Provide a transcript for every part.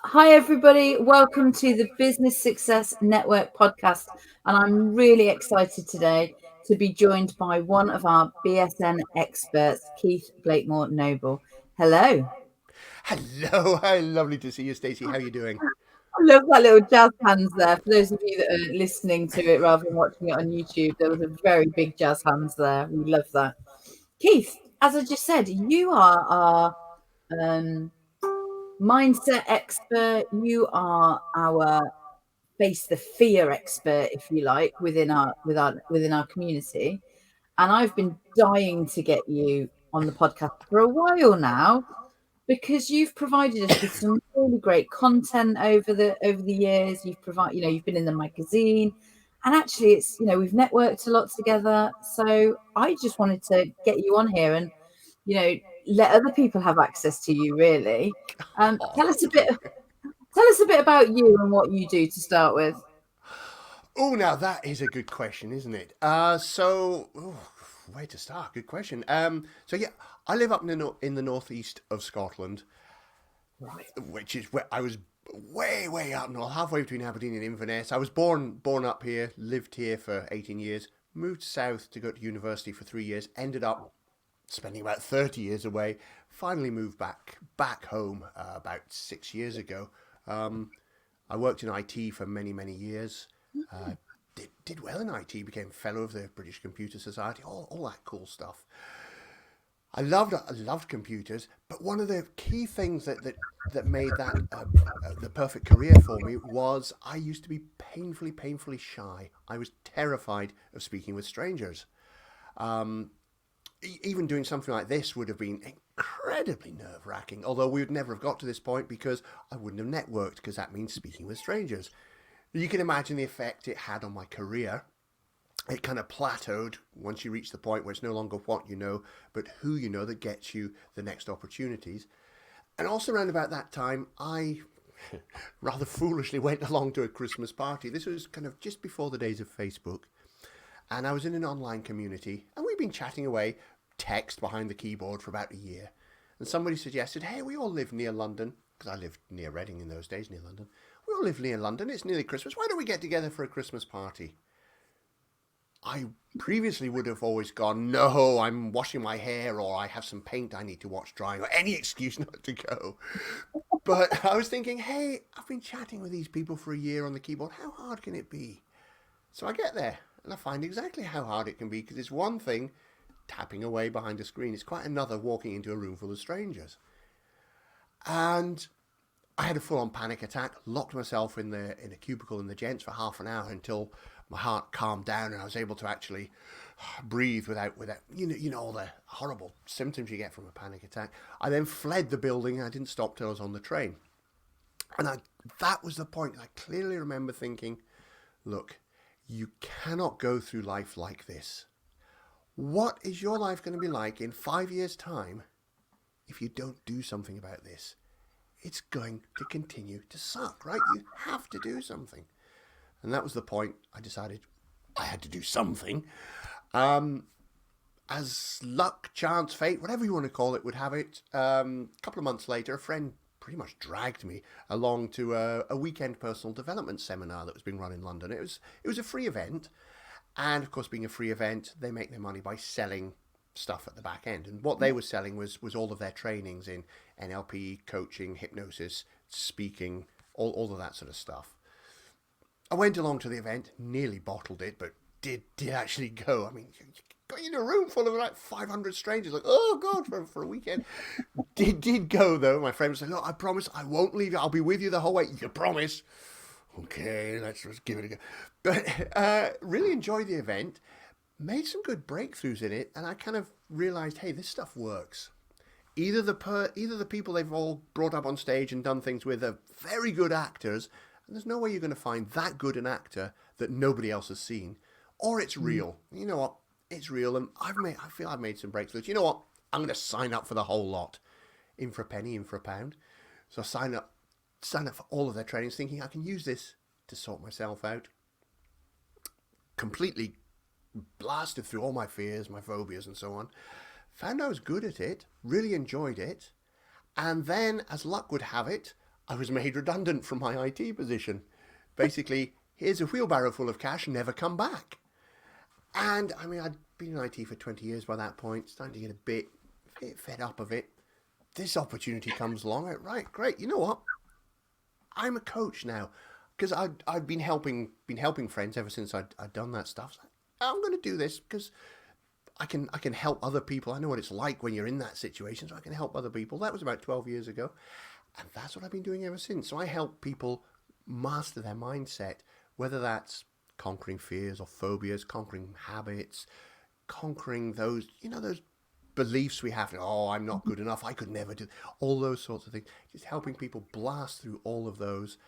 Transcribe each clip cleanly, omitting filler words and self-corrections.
Hi, everybody. Welcome to the Business Success Network podcast. And I'm really excited today to be joined by one of our BSN experts, Keith Blakemore-Noble. Hello. Hello, hi, lovely to see you, Stacey. How are you doing? I love that little jazz hands there. For those of you that are listening to it rather than watching it on YouTube, there was a very big jazz hands there. We love that. Keith, as I just said, you are our um, mindset expert. You are our face the fear expert, if you like, within our community. And I've been dying to get you on the podcast for a while now because you've provided us with some really great content over the years. You've been in the magazine, and actually, we've networked a lot together. So I just wanted to get you on here and you know let other people have access to you. Really, Oh, tell us a thank you. bit. Tell us a bit about you and what you do to start with. Oh, now that is a good question, isn't it? Where to start? Good question. Yeah, I live up in the northeast of Scotland, Right. which is where I was way up north, halfway between Aberdeen and Inverness. I was born up here, lived here for 18 years, moved south to go to university for 3 years, ended up spending about 30 years away. Finally moved back home about 6 years ago. Um, I worked in IT for many years. Uh, did well in IT. Became fellow of the British Computer Society. All that cool stuff. I loved computers, but one of the key things that made that the perfect career for me was I used to be painfully shy. I was terrified of speaking with strangers. Um, Even doing something like this would have been incredibly nerve wracking. Although we would never have got to this point because I wouldn't have networked, because that means speaking with strangers. You can imagine the effect it had on my career. It kind of plateaued once you reach the point where it's no longer what you know, but who you know that gets you the next opportunities. And also around about that time, I rather foolishly went along to a Christmas party. This was kind of just before the days of Facebook. And I was in an online community, and we'd been chatting away, text behind the keyboard for about a year. And somebody suggested, hey, we all live near London, because I lived near Reading in those days, near London. We all live near London, it's nearly Christmas, why don't we get together for a Christmas party? I previously would have always gone, no, I'm washing my hair, or I have some paint I need to watch drying, or any excuse not to go. But I was thinking, hey, I've been chatting with these people for a year on the keyboard, how hard can it be? So I get there, and I find exactly how hard it can be, because it's one thing tapping away behind a screen, it's quite another walking into a room full of strangers. And I had a full-on panic attack, locked myself in a cubicle in the gents for half an hour until my heart calmed down and I was able to actually breathe without you know all the horrible symptoms you get from a panic attack. I then fled the building and I didn't stop till I was on the train. And that was the point. I clearly remember thinking, look, you cannot go through life like this. What is your life going to be like in 5 years' time if you don't do something about this? It's going to continue to suck, right? You have to do something. And that was the point. I decided I had to do something. Um, as luck, chance, fate, whatever you want to call it, would have it, a couple of months later, a friend pretty much dragged me along to a weekend personal development seminar that was being run in London. It was a free event, and of course, being a free event, they make their money by selling stuff at the back end. And what they were selling was all of their trainings in NLP, coaching, hypnosis, speaking, all of that sort of stuff. I went along to the event, nearly bottled it, but did actually go. I mean, got in a room full of like 500 strangers, like, oh God, for a weekend. Did go though. My friend was like, look, I promise I won't leave you. I'll be with you the whole way. You promise? Okay, let's just give it a go. But really enjoyed the event. Made some good breakthroughs in it, and I kind of realized, hey, this stuff works. Either the people they've all brought up on stage and done things with are very good actors, and there's no way you're going to find that good an actor that nobody else has seen, or it's real. You know what? It's real, and I feel I've made some breakthroughs. You know what? I'm going to sign up for the whole lot, in for a penny, in for a pound. So I sign up for all of their trainings, thinking I can use this to sort myself out. Completely blasted through all my fears, my phobias, and so on. Found I was good at it, really enjoyed it, and then, as luck would have it, I was made redundant from my IT position. Basically, here's a wheelbarrow full of cash, never come back. And I mean, I'd been in IT for 20 years by that point, starting to get a bit fed up of it. This opportunity comes along. Right, great. You know what? I'm a coach now, because I've been helping friends ever since I'd done that stuff. So I'm going to do this because I can help other people. I know what it's like when you're in that situation, so I can help other people. That was about 12 years ago, and that's what I've been doing ever since. So I help people master their mindset, whether that's conquering fears or phobias, conquering habits, conquering those beliefs we have. Oh, I'm not good enough. I could never do all those sorts of things. Just helping people blast through all of those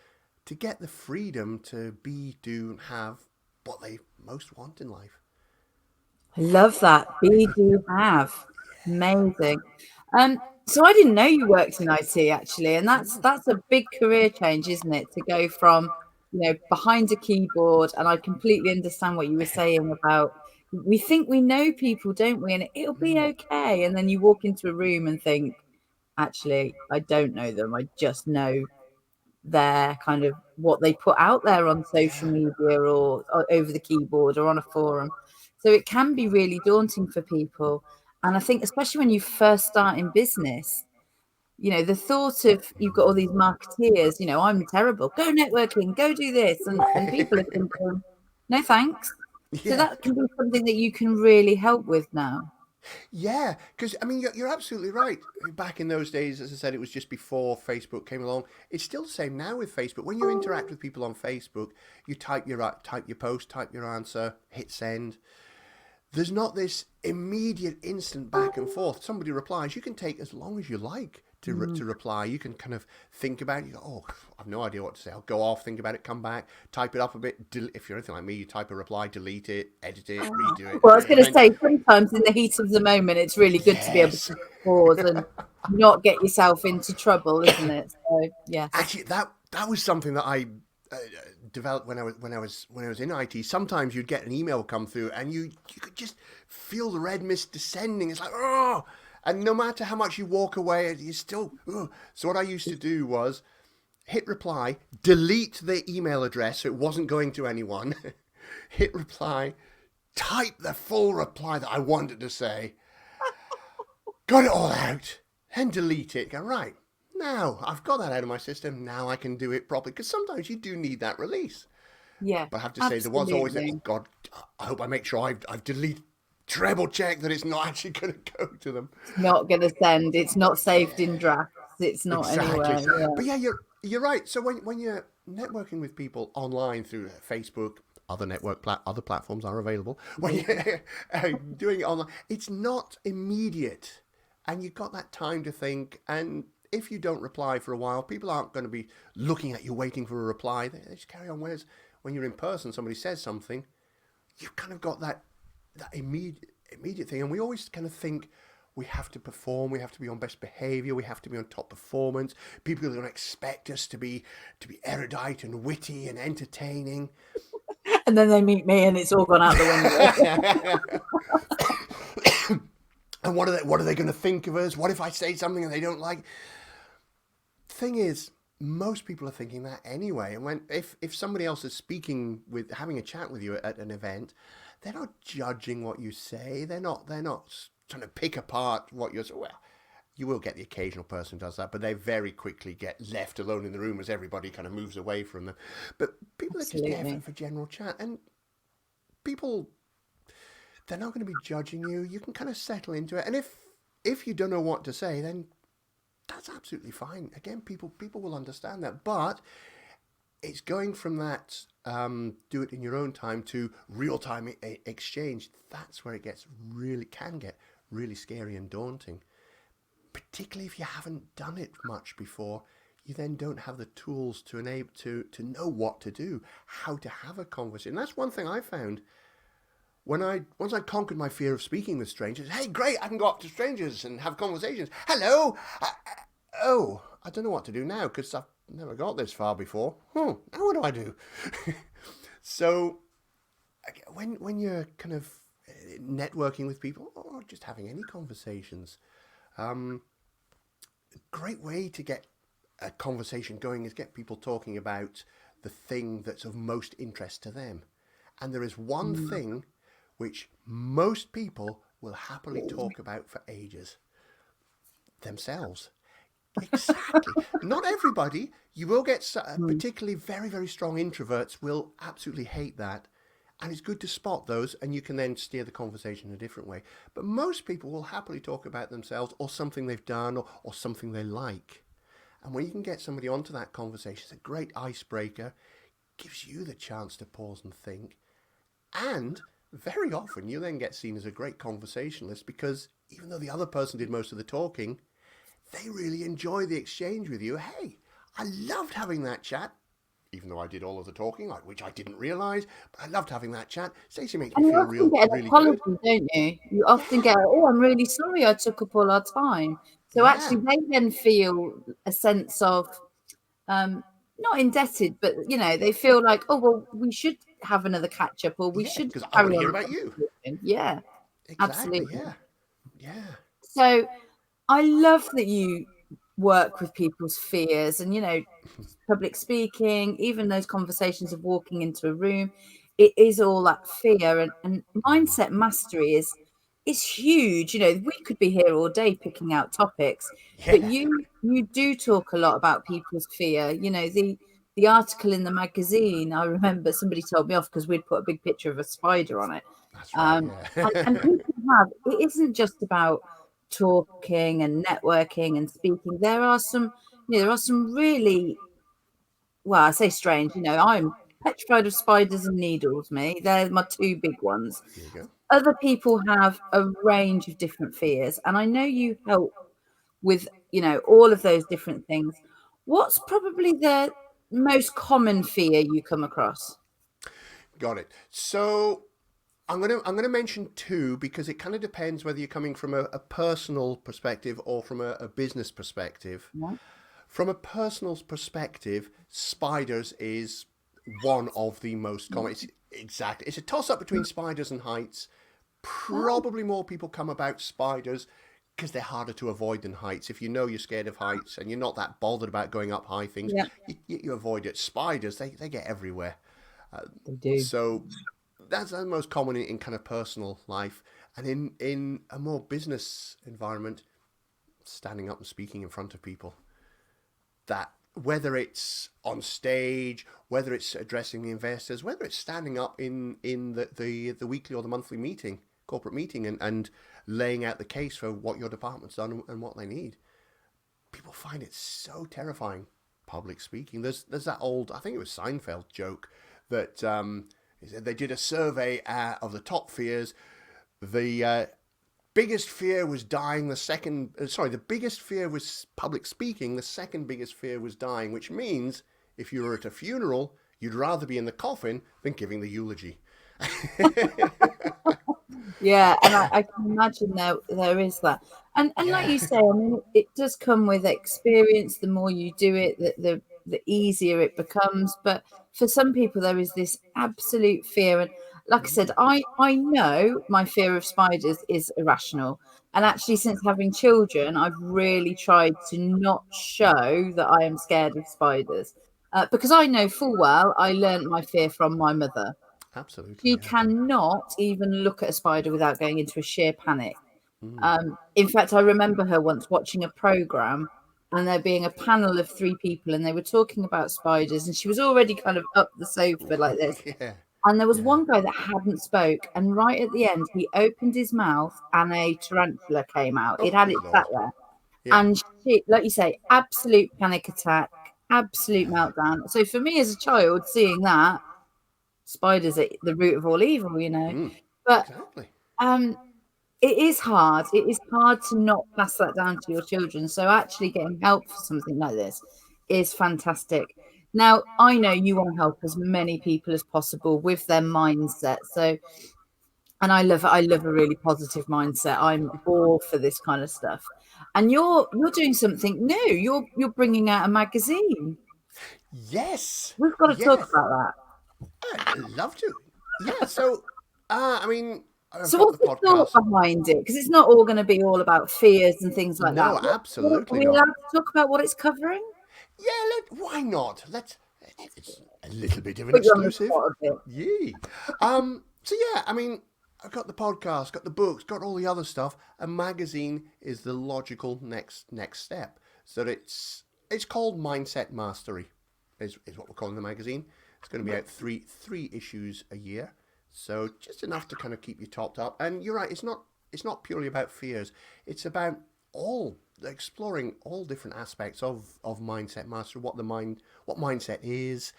to get the freedom to be, do, and have what they most want in life. I love that. Be, do, have. Amazing. So I didn't know you worked in IT actually, and that's a big career change, isn't it? To go from, behind a keyboard, and I completely understand what you were saying about we think we know people, don't we? And it'll be okay. And then you walk into a room and think, actually, I don't know them. I just know their kind of what they put out there on social Yeah. media or over the keyboard or on a forum. So it can be really daunting for people. And I think, especially when you first start in business, the thought of you've got all these marketeers, I'm terrible, go networking, go do this. And people are thinking, no, thanks. So Yeah. that can be something that you can really help with now. Yeah, because I mean, you're absolutely right. Back in those days, as I said, it was just before Facebook came along. It's still the same now with Facebook. When you interact with people on Facebook, you type your post, type your answer, hit send. There's not this immediate instant back and forth. Somebody replies, you can take as long as you like to reply. You can kind of think about it. You go, oh, I've no idea what to say. I'll go off, think about it, come back, type it up a bit. If you're anything like me, you type a reply, delete it, edit it, redo it. Well, I was going to say, sometimes in the heat of the moment, it's really good to be able Yes. to pause and not get yourself into trouble, isn't it? So, yes. Actually, that was something that I developed when I was in IT. Sometimes you'd get an email come through, and you could just feel the red mist descending. It's like, oh, and no matter how much you walk away, you still. Oh. So what I used to do was hit reply, delete the email address so it wasn't going to anyone. Hit reply, type the full reply that I wanted to say, got it all out, then delete it. Go, right, now I've got that out of my system. Now I can do it properly, because sometimes you do need that release. Yeah, But I have to say, there was always that, oh absolutely. God, I hope I make sure I've deleted, treble check that it's not actually going to go to them. It's not going to send. It's not saved in drafts. It's not Exactly. anywhere. Yeah. But yeah, you're right. So when you're networking with people online through Facebook, other platforms are available. When you're doing it online, it's not immediate, and you've got that time to think. And if you don't reply for a while, people aren't going to be looking at you waiting for a reply. They just carry on. Whereas when you're in person, somebody says something, you've kind of got that immediate thing. And we always kind of think we have to perform, we have to be on best behavior, we have to be on top performance. People are going to expect us to be erudite and witty and entertaining. And then they meet me, and it's all gone out the window. And what are they going to think of us? What if I say something and they don't like? Thing is, most people are thinking that anyway. And if somebody else is having a chat with you at an event, they're not judging what you say. They're not trying to pick apart what you're saying. Well, you will get the occasional person who does that, but they very quickly get left alone in the room as everybody kind of moves away from them. But people are just there for general chat, and people, they're not going to be judging you. You can kind of settle into it, and if you don't know what to say, then that's absolutely fine. Again, people will understand that, but it's going from that do it in your own time to real time exchange. That's where it can get really scary and daunting, particularly if you haven't done it much before. You then don't have the tools to enable to know what to do, how to have a conversation. That's one thing I found once I conquered my fear of speaking with strangers. Hey, great, I can go up to strangers and have conversations. Hello. I don't know what to do now, because I've never got this far before. Now what do I do? So when you're kind of networking with people, or just having any conversations, a great way to get a conversation going is get people talking about the thing that's of most interest to them. And there is one thing which most people will happily talk about for ages: themselves. Exactly. Not everybody. You will get particularly very, very strong introverts will absolutely hate that. And it's good to spot those, and you can then steer the conversation a different way. But most people will happily talk about themselves or something they've done or something they like. And when you can get somebody onto that conversation, it's a great icebreaker, gives you the chance to pause and think. And very often you then get seen as a great conversationalist because even though the other person did most of the talking, they really enjoy the exchange with you. Hey, I loved having that chat, even though I did all of the talking, which I didn't realise, but I loved having that chat. Stacey makes me And you feel often get an really apology, good. don't you? You often get, oh, I'm really sorry I took up all our time. So Yeah, actually, they then feel a sense of not indebted, but they feel like, oh, well, we should have another catch up, or we yeah, should because I want carry to hear on about the you. conversation. Yeah, Exactly, absolutely. yeah, yeah. So I love that you work with people's fears and, public speaking, even those conversations of walking into a room. It is all that fear and mindset mastery is huge. We could be here all day picking out topics, but Yeah, you do talk a lot about people's fear. The article in the magazine, I remember somebody told me off because we'd put a big picture of a spider on it. that's right, And yeah. people it isn't just about talking and networking and speaking. There are some really, well, I say strange, I'm petrified of spiders and needles, me. They're my two big ones. There you go. Other people have a range of different fears, and I know you help with, all of those different things. What's probably the most common fear you come across? Got it. So I'm gonna mention two because it kind of depends whether you're coming from a personal perspective or from a business perspective. Yeah. From a personal perspective, spiders is one of the most common. It's a toss up between spiders and heights. Oh, Probably more people come about spiders because they're harder to avoid than heights. If you know you're scared of heights and you're not that bothered about going up high things, yeah, you avoid it. Spiders, they get everywhere. they do. So that's the most common in kind of personal life. And in a more business environment, standing up and speaking in front of people. That whether it's on stage, whether it's addressing the investors, whether it's standing up in the weekly or the monthly meeting, corporate meeting, and laying out the case for what your department's done and what they need. People find it so terrifying, public speaking. There's that old, I think it was Seinfeld joke that they did a survey of the top fears. The biggest fear was dying. The biggest fear was public speaking. The second biggest fear was dying, which means if you were at a funeral, you'd rather be in the coffin than giving the eulogy. Yeah, and I can imagine there is that. And like Yeah, you say, I mean, it does come with experience. The more you do it, the easier it becomes. But for some people, there is this absolute fear. And like I said, I know my fear of spiders is irrational. And actually, since having children, I've really tried to not show that I am scared of spiders. Because I know full well I learned my fear from my mother. absolutely. She Yeah. cannot even look at a spider without going into a sheer panic. Mm. In fact, I remember her once watching a program and there being a panel of three people and they were talking about spiders and she was already kind of up the sofa like this. Yeah. And there was Yeah. one guy that hadn't spoke, and right at the end, he opened his mouth and a tarantula came out. Oh, It had good it sat lord. there, Yeah. and she, like you say, absolute panic attack, absolute meltdown. So for me as a child, seeing that, spiders are the root of all evil. Mm. But Exactly. um, it is hard. It is hard to not pass that down to your children. So actually getting help for something like this is fantastic. Now, I know you want to help as many people as possible with their mindset. So, and I love a really positive mindset. I'm all for this kind of stuff. And you're doing something new. You're bringing out a magazine. Yes. We've got to talk Yes. about that. I'd love to. Yeah. So, I mean, I've So got the what's the thought podcast. behind it? Because it's not all going to be all about fears and things like that. No, What are absolutely we allowed not. to talk about what it's covering? Why not? It's a little bit of an Put you on the exclusive. spot a bit. Yee. So yeah, I mean, I've got the podcast, got the books, got all the other stuff. A magazine is the logical next step. So it's called Mindset Mastery, is what we're calling the magazine. It's going to be out three issues a year, so just enough to kind of keep you topped up. And you're right, it's not purely about fears. It's about all exploring all different aspects of mindset mastery, what mindset is,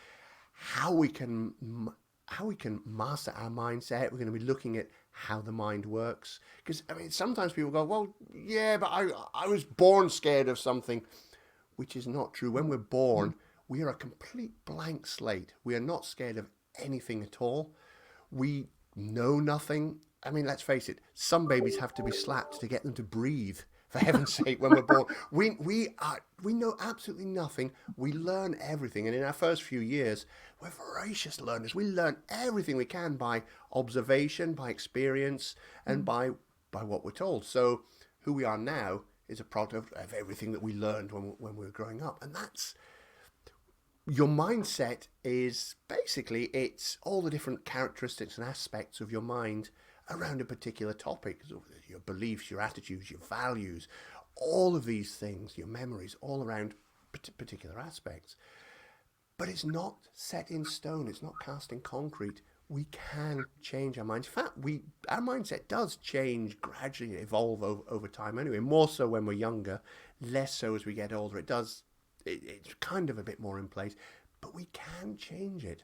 how we can master our mindset. We're going to be looking at how the mind works, because I mean sometimes people go, well, yeah, but I was born scared of something, which is not true. When we're born, we are a complete blank slate. We are not scared of anything at all. We know nothing. I mean, let's face it, some babies have to be slapped to get them to breathe. For heaven's sake, when we're born, we know absolutely nothing. We learn everything, and in our first few years, we're voracious learners. We learn everything we can by observation, by experience, and by what we're told. So, who we are now is a product of everything that we learned when we were growing up, and that's your mindset. Is basically, it's all the different characteristics and aspects of your mind around a particular topic, your beliefs, your attitudes, your values, all of these things, your memories, all around particular aspects. But it's not set in stone. It's not cast in concrete. We can change our minds. In fact, our mindset does change gradually, evolve over time anyway, more so when we're younger, less so as we get older. It's kind of a bit more in place, but we can change it.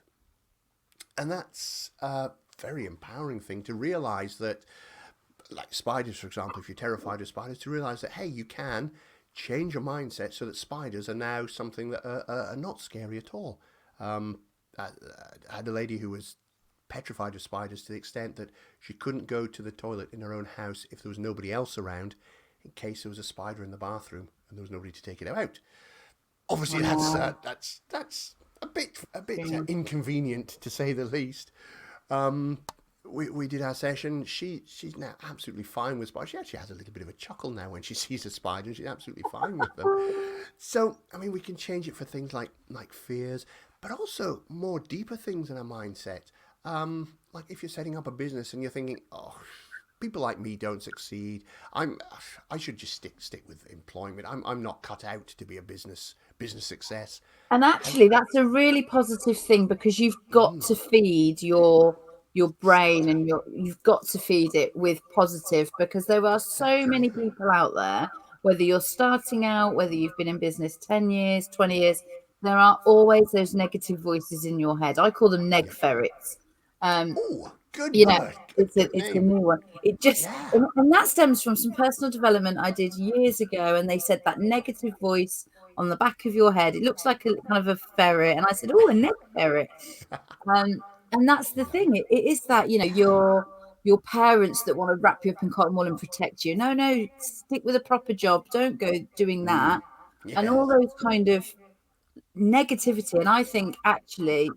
And that's a very empowering thing to realize that, like spiders, for example, if you're terrified of spiders, to realize that, hey, you can change your mindset so that spiders are now something that are not scary at all. I had a lady who was petrified of spiders to the extent that she couldn't go to the toilet in her own house if there was nobody else around, in case there was a spider in the bathroom and there was nobody to take it out. Obviously, that's a bit inconvenient, to say the least. We did our session. She's now absolutely fine with spiders. She actually has a little bit of a chuckle now when she sees a spider. She's absolutely fine with them. So, I mean, we can change it for things like fears, but also more deeper things in our mindset. Like if you're setting up a business and you're thinking, oh, people like me don't succeed. I should just stick with employment. I'm not cut out to be a business success. And actually, that's a really positive thing, because you've got to feed your brain, and you've got to feed it with positive, because there are so many people out there, whether you're starting out, whether you've been in business 10 years, 20 years, there are always those negative voices in your head. I call them neg ferrets. Oh, good You know, word. it's Good a name. new one. It just, Yeah. and that stems from some personal development I did years ago, and they said that negative voice on the back of your head, it looks like a kind of a ferret, and I said, oh, a neg ferret. And that's the thing. It is that, your parents that want to wrap you up in cotton wool and protect you. No, stick with a proper job. Don't go doing that. And all Yes. those kind of negativity. And I think actually,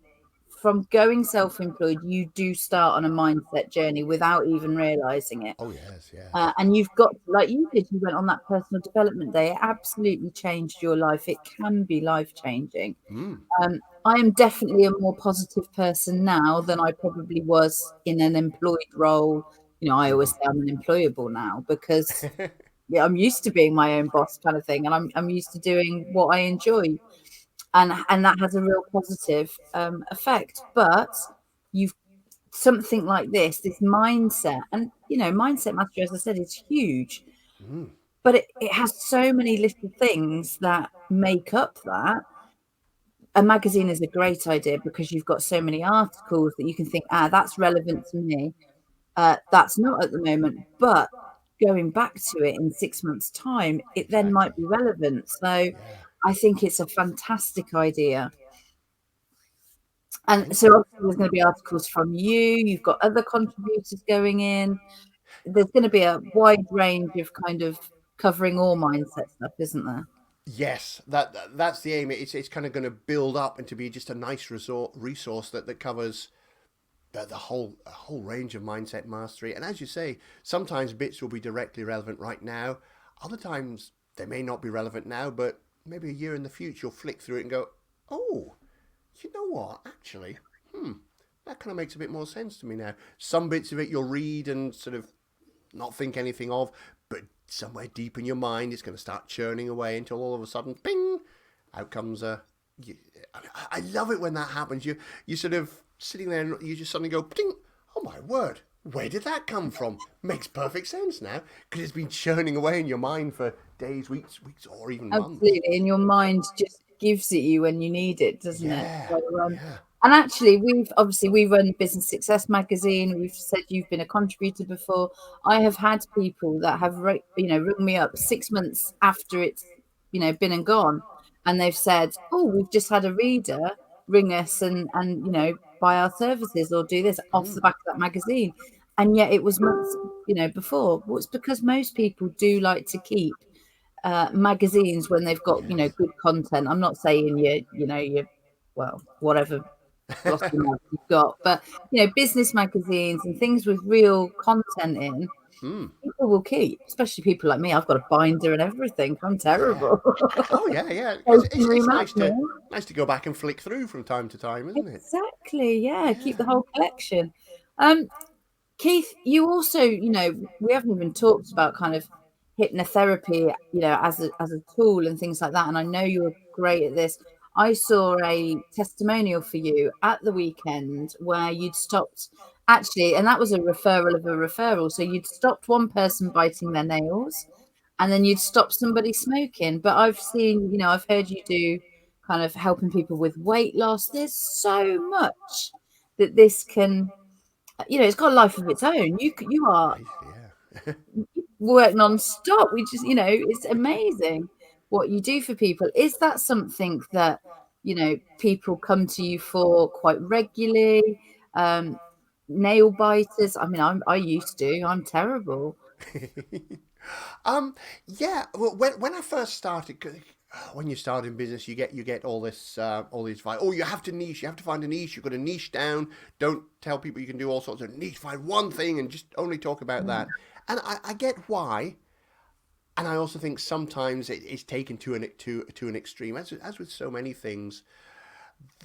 from going self-employed, you do start on a mindset journey without even realizing it. Oh, yes, yes. And you've got, like you did, you went on that personal development day. It absolutely changed your life. It can be life changing. I am definitely a more positive person now than I probably was in an employed role. I always say I'm unemployable now, because I'm used to being my own boss, kind of thing, and I'm used to doing what I enjoy, and that has a real positive effect. But you've something like this mindset, and mindset mastery, as I said, is huge, but it has so many little things that make up that. A magazine is a great idea, because you've got so many articles that you can think, that's relevant to me. That's not at the moment, but going back to it in 6 months' time, it then might Exactly. be relevant. So Yeah. I think it's a fantastic idea. And Thank so you. obviously there's going to be articles from you. You've got other contributors going in. There's going to be a wide range of kind of covering all mindset stuff, isn't there? Yes, that's the aim. It's kind of going to build up and to be just a nice resource that covers the whole range of mindset mastery. And as you say, sometimes bits will be directly relevant right now. Other times they may not be relevant now, but maybe a year in the future, you'll flick through it and go, oh, you know what? Actually, that kind of makes a bit more sense to me now. Some bits of it you'll read and sort of not think anything of, but somewhere deep in your mind, it's going to start churning away until all of a sudden, ping, out comes a. I love it when that happens. You sort of sitting there and you just suddenly go, ding, oh my word, where did that come from? Makes perfect sense now because it's been churning away in your mind for days, weeks, or even months. Absolutely, and your mind just gives it you when you need it, doesn't it? So, Yeah. and actually, we run Business Success Magazine. We've said you've been a contributor before. I have had people that have rung me up 6 months after it's been and gone, and they've said, "Oh, we've just had a reader ring us and buy our services or do this off the back of that magazine," and yet it was months before. Well, it's because most people do like to keep magazines when they've got good content. I'm not saying you well, whatever glossy mouth you've got, but business magazines and things with real content in, people will keep, especially people like me. I've got a binder and everything. I'm terrible. Oh yeah. It's nice to go back and flick through from time to time, isn't it? Exactly. Yeah. Keep the whole collection. Keith, you also, we haven't even talked about kind of hypnotherapy, as a tool and things like that. And I know you're great at this. I saw a testimonial for you at the weekend where you'd stopped actually, and that was a referral of a referral. So you'd stopped one person biting their nails and then you'd stopped somebody smoking. But I've heard you do kind of helping people with weight loss. There's so much that this can it's got a life of its own. You are Yeah. work non-stop. We just, it's amazing what you do for people. Is that something that, people come to you for quite regularly? Nail biters. I mean, I used to. I'm terrible. Yeah. Well, when I first started, when you start in business, you get all this all these advice. Oh, you have to niche. You have to find a niche. You've got to niche down. Don't tell people you can do all sorts of niche. Find one thing and just only talk about that. And I get why. And I also think sometimes it's taken to an extreme, as with so many things.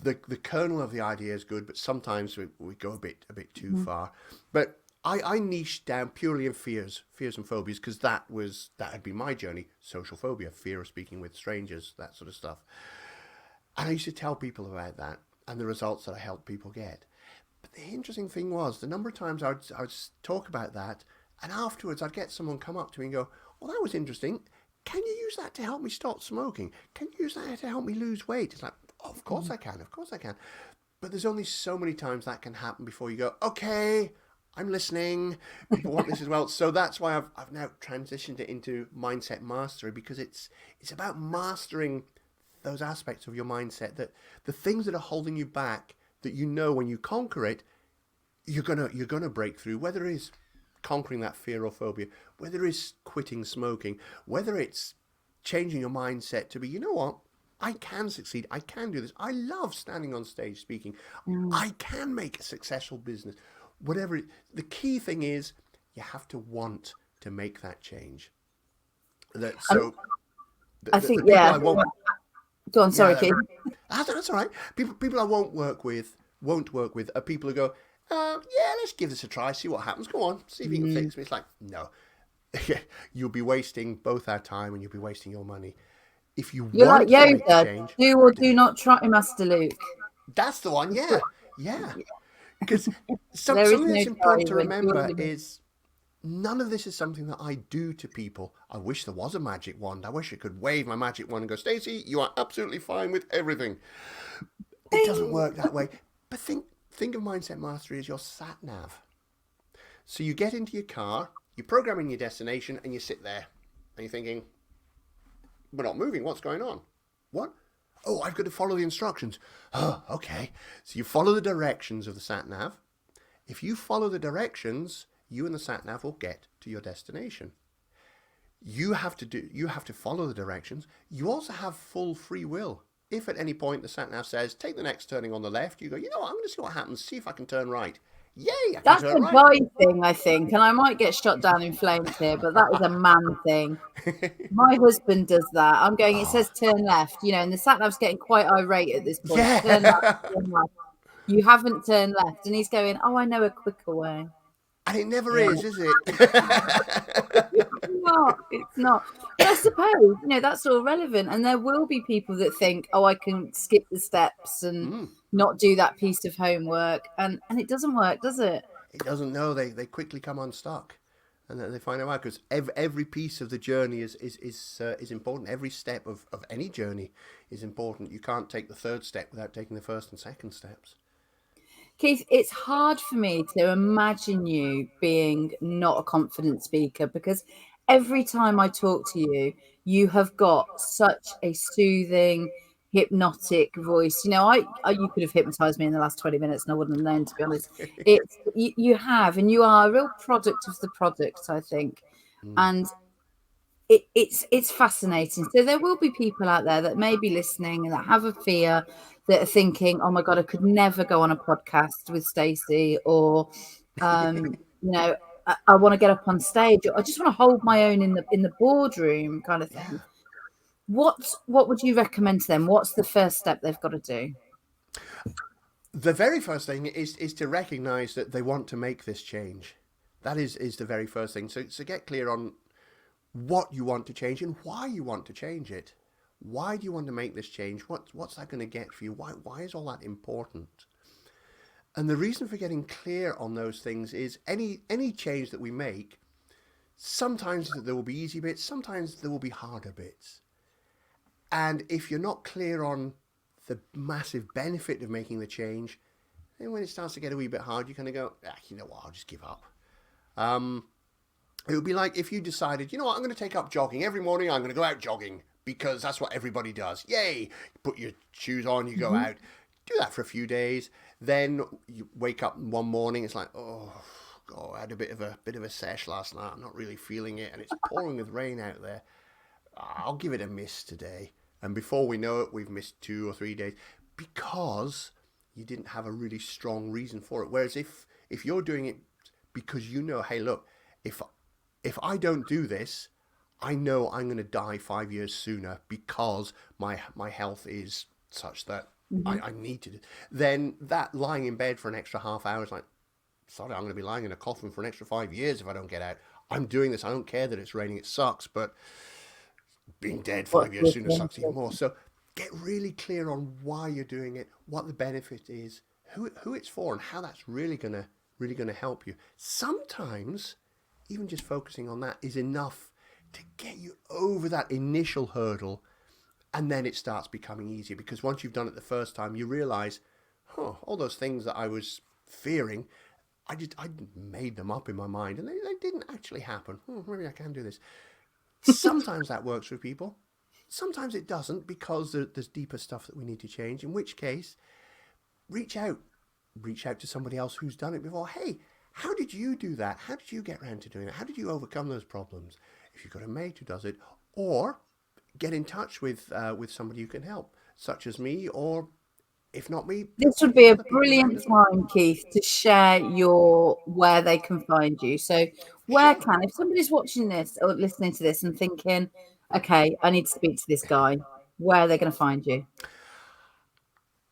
The kernel of the idea is good, but sometimes we go a bit too far. But I niched down purely in fears and phobias because that had been my journey. Social phobia, fear of speaking with strangers, that sort of stuff. And I used to tell people about that and the results that I helped people get. But the interesting thing was the number of times I would talk about that, and afterwards I'd get someone come up to me and go, "Well, that was interesting. Can you use that to help me stop smoking? Can you use that to help me lose weight?" It's like, oh, of course I can. But there's only so many times that can happen before you go, okay, I'm listening. People want this as well. So that's why I've now transitioned it into mindset mastery, because it's about mastering those aspects of your mindset, that the things that are holding you back, that when you conquer it, you're gonna break through, whether it is conquering that fear or phobia, whether it's quitting smoking, whether it's changing your mindset to be, you know what, I can succeed, I can do this, I love standing on stage speaking, I can make a successful business, whatever. The key thing is you have to want to make that change. I think, yeah. Go on, sorry, Keith. That's all right. People I won't work with are people who go, yeah, let's give this a try, see what happens. Go on, see if you can fix me. It's like, no. You'll be wasting both our time and you'll be wasting your money. If you're want like to make a change, do or do not try, Master Luke. That's the one, yeah. Because something that's important to remember is none of this is something that I do to people. I wish there was a magic wand. I wish I could wave my magic wand and go, Stacey, you are absolutely fine with everything. It doesn't work that way. But think of mindset mastery as your sat nav. So you get into your car, you program in your destination, and you sit there, and you're thinking, we're not moving. What's going on? What? Oh, I've got to follow the instructions. Oh, okay. So you follow the directions of the sat nav. If you follow the directions, you and the sat nav will get to your destination. You have to follow the directions. You also have full free will. If at any point the sat nav says, take the next turning on the left, you go, you know what, I'm going to see what happens, see if I can turn right. Yay, I can That's do it a right. guy thing, I think, and I might get shot down in flames here, but that is a man thing. My husband does that. I'm going, it says turn left, and the sat nav's getting quite irate at this point. Turn left, Yeah. turn left. You haven't turned left. And he's going, oh, I know a quicker way. And it never Yeah. is it? It's not. But I suppose, that's all relevant. And there will be people that think, oh, I can skip the steps and not do that piece of homework. And it doesn't work, does it? It doesn't know. They quickly come unstuck. And then they find out because every piece of the journey is important. Every step of any journey is important. You can't take the third step without taking the first and second steps. Keith, it's hard for me to imagine you being not a confident speaker because every time I talk to you, you have got such a soothing, hypnotic voice. You could have hypnotized me in the last 20 minutes and I wouldn't have known, to be honest. You have, and you are a real product of the product, I think. And it's fascinating. So there will be people out there that may be listening and that have a fear, that are thinking, oh my God, I could never go on a podcast with Stacey, or I want to get up on stage, or I just want to hold my own in the boardroom kind of thing. Yeah. What would you recommend to them? What's the first step they've got to do? The very first thing is to recognize that they want to make this change. That is the very first thing. So get clear on what you want to change and why you want to change it. Why do you want to make this change? What's that going to get for you? Why is all that important? And the reason for getting clear on those things is any change that we make, sometimes there will be easy bits, sometimes there will be harder bits. And if you're not clear on the massive benefit of making the change, then when it starts to get a wee bit hard, you kind of go, you know what, I'll just give up. It would be like if you decided, you know what, I'm going to take up jogging. Every morning I'm going to go out jogging because that's what everybody does. Yay! You put your shoes on, you go out. Do that for a few days. Then you wake up one morning, it's like, oh, God, I had a bit of a sesh last night. I'm not really feeling it. And it's pouring with rain out there. I'll give it a miss today. And before we know it, we've missed 2 or 3 days because you didn't have a really strong reason for it. Whereas if you're doing it because you know, hey, look, if I don't do this, I know I'm going to die 5 years sooner because my health is such that I need to. Then that lying in bed for an extra half hour is like, sorry, I'm going to be lying in a coffin for an extra 5 years if I don't get out. I'm doing this. I don't care that it's raining. It sucks, but being dead 5 years sooner sucks even more. So get really clear on why you're doing it, what the benefit is, who it's for, and how that's really gonna help you. Sometimes even just focusing on that is enough to get you over that initial hurdle, and then it starts becoming easier because once you've done it the first time, you realize, all those things that I was fearing, I made them up in my mind and they didn't actually happen. Maybe I can do this. Sometimes that works for people. Sometimes it doesn't because there's deeper stuff that we need to change, in which case, reach out to somebody else who's done it before. Hey, how did you do that? How did you get around to doing it? How did you overcome those problems? If you've got a mate who does it, or get in touch with somebody who can help, such as me, or if not me, this would be a brilliant time, Keith, to share where they can find you. So if somebody's watching this or listening to this and thinking, okay, I need to speak to this guy, where are they going to find you?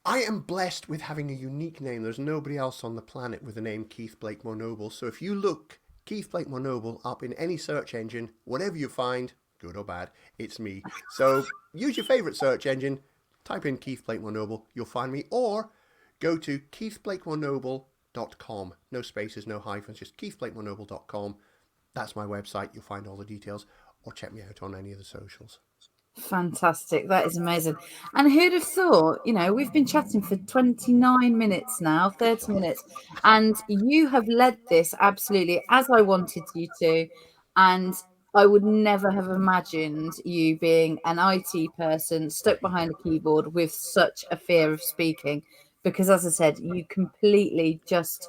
I am blessed with having a unique name. There's nobody else on the planet with the name Keith Blakemore-Noble. So if you look Keith Blakemore-Noble up in any search engine, whatever you find, good or bad, it's me. So use your favorite search engine, type in Keith Blakemore-Noble, you'll find me, or go to keithblakemorenoble.com. No spaces, no hyphens, just keithblakemorenoble.com. That's my website. You'll find all the details, or check me out on any of the socials. Fantastic. That is amazing. And who'd have thought, we've been chatting for 29 minutes now, 30 minutes, and you have led this absolutely as I wanted you to. And I would never have imagined you being an IT person stuck behind a keyboard with such a fear of speaking, because as I said, you completely just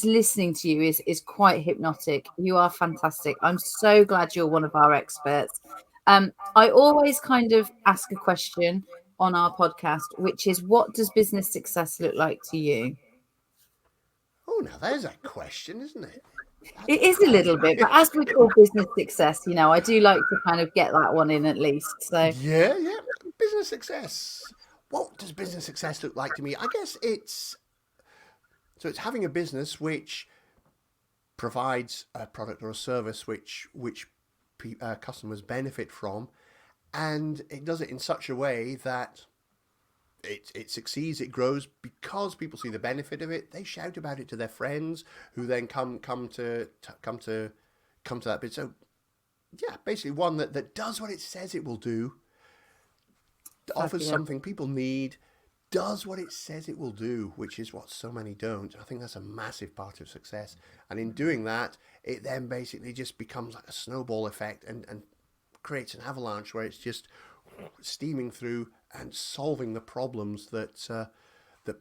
listening to you is quite hypnotic. You are fantastic. I'm so glad you're one of our experts. I always kind of ask a question on our podcast, which is, what does business success look like to you? Oh, now there's a question, isn't it? It is a little bit, but as we call business success, I do like to kind of get that one in at least. So Yeah. Business success. What does business success look like to me? I guess it's having a business which provides a product or a service which customers benefit from, and it does it in such a way that it succeeds, it grows because people see the benefit of it. They shout about it to their friends, who then come to that bit. So yeah, basically one that does what it says it will do, offers something people need, does what it says it will do, which is what so many don't. I think that's a massive part of success. And in doing that, it then basically just becomes like a snowball effect and creates an avalanche where it's just steaming through and solving the problems that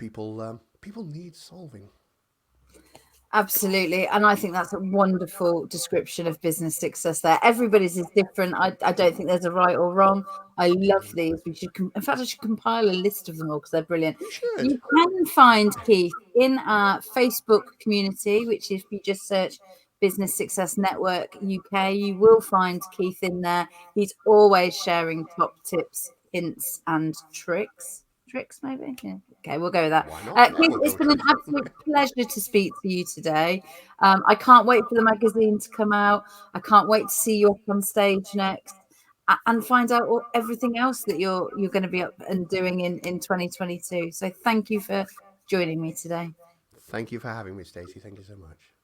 people need solving. absolutely. And I think that's a wonderful description of business success there. Everybody's is different. I don't think there's a right or wrong. I love these. We should, in fact, I should compile a list of them all because they're brilliant. You should. You can find Keith in our Facebook community, which if you just search Business Success Network UK, you will find Keith in there. He's always sharing top tips, hints, and tricks. Tricks, maybe? Yeah. Okay, we'll go with that. Why not? Keith, it's been an absolute pleasure to speak to you today. I can't wait for the magazine to come out. I can't wait to see you up on stage next and find out everything else that you're going to be up and doing in 2022. So thank you for joining me today. Thank you for having me, Stacey. Thank you so much.